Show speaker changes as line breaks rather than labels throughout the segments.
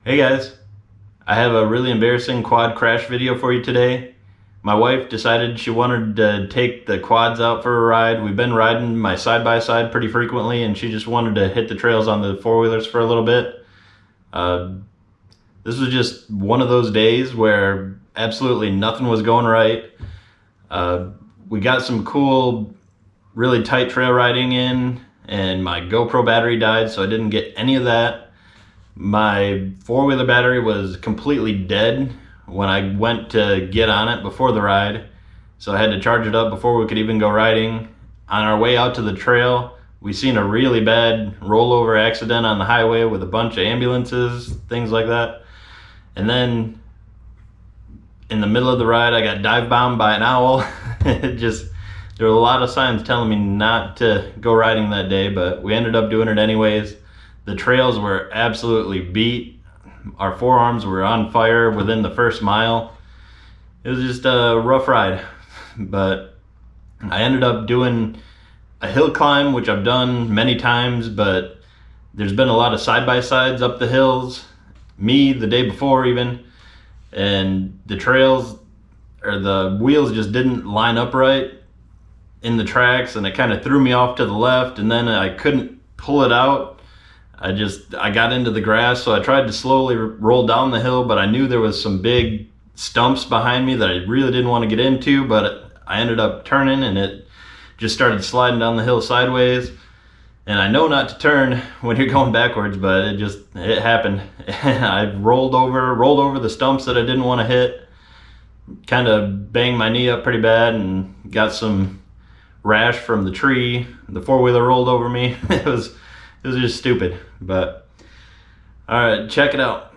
Hey guys, I have a really embarrassing quad crash video for you today. My wife decided she wanted to take the quads out for a ride. We've been riding my side-by-side pretty frequently and she just wanted to hit the trails on the four-wheelers for a little bit. This was just one of those days where absolutely nothing was going right. We got some cool, really tight trail riding in and my GoPro battery died, so I didn't get any of that. My four-wheeler battery was completely dead when I went to get on it before the ride, so I had to charge it up before we could even go riding. On our way out to the trail, we seen a really bad rollover accident on the highway with a bunch of ambulances, things like that. And then in the middle of the ride, I got dive bombed by an owl. There were a lot of signs telling me not to go riding that day, but we ended up doing it anyways. The trails were absolutely beat. Our forearms were on fire within the first mile. It was just a rough ride, but I ended up doing a hill climb, which I've done many times, but there's been a lot of side-by-sides up the hills, me the day before even, and the trails, or the wheels just didn't line up right in the tracks, and it kind of threw me off to the left, and then I couldn't pull it out. I got into the grass, so I tried to slowly roll down the hill, but I knew there was some big stumps behind me that I really didn't want to get into, but I ended up turning and it just started sliding down the hill sideways. And I know not to turn when you're going backwards, but it happened. I rolled over the stumps that I didn't want to hit, kind of banged my knee up pretty bad and got some rash from the tree. The four-wheeler rolled over me. It was just stupid, but all right, check it out.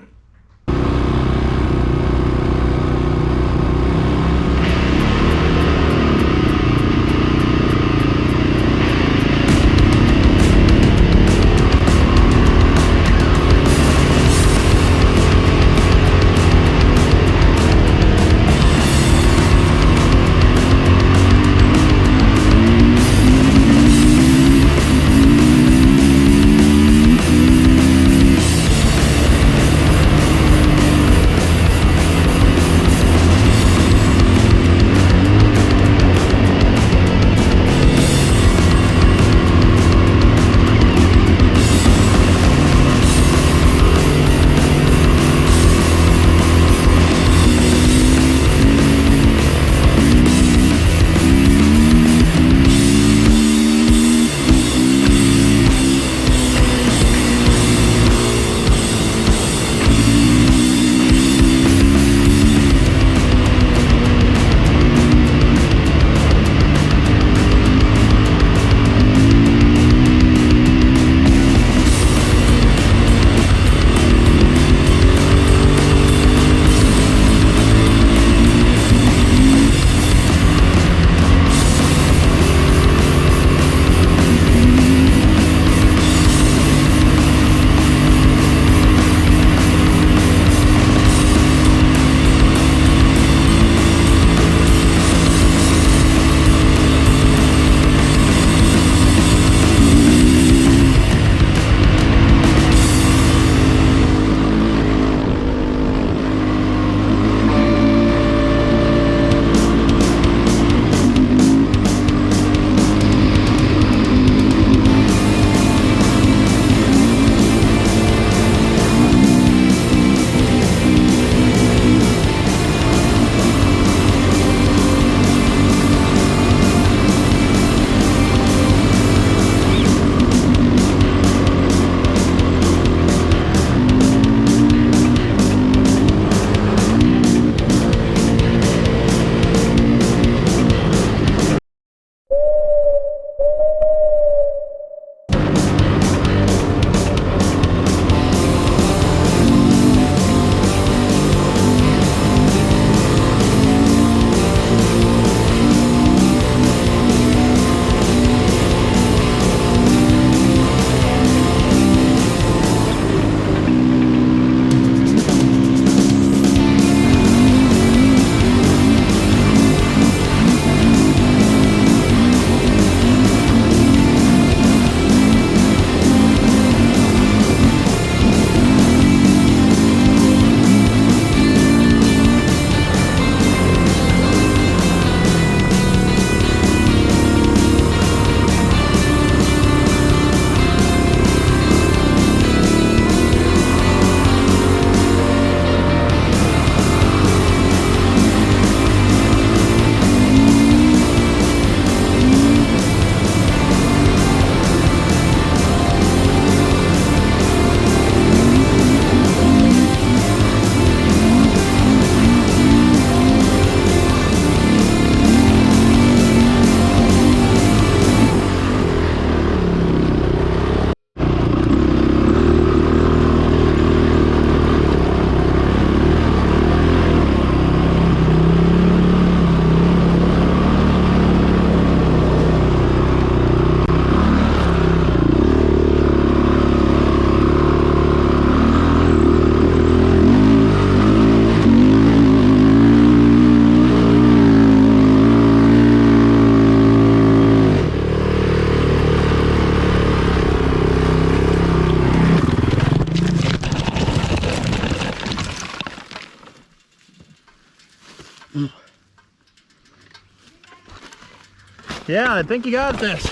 Yeah, I think you got this.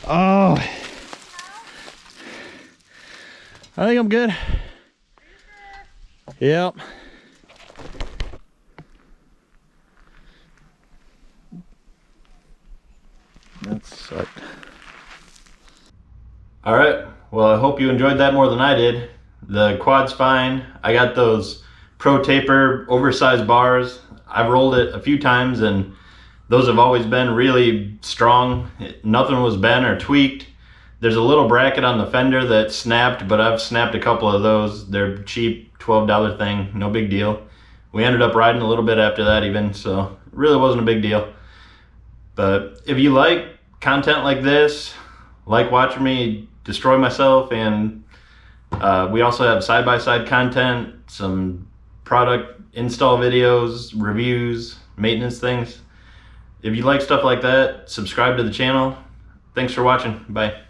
Oh, I think I'm good. Yep. That sucked. All right, well, I hope you enjoyed that more than I did. The quad's fine. I got those Pro Taper oversized bars. I've rolled it a few times and those have always been really strong. Nothing was bent or tweaked. There's a little bracket on the fender that snapped, but I've snapped a couple of those. They're cheap, $12 thing, no big deal. We ended up riding a little bit after that even, so it really wasn't a big deal. But if you like content like this, like watching me destroy myself, and we also have side-by-side content, some product install videos, reviews, maintenance things. If you like stuff like that, subscribe to the channel. Thanks for watching. Bye.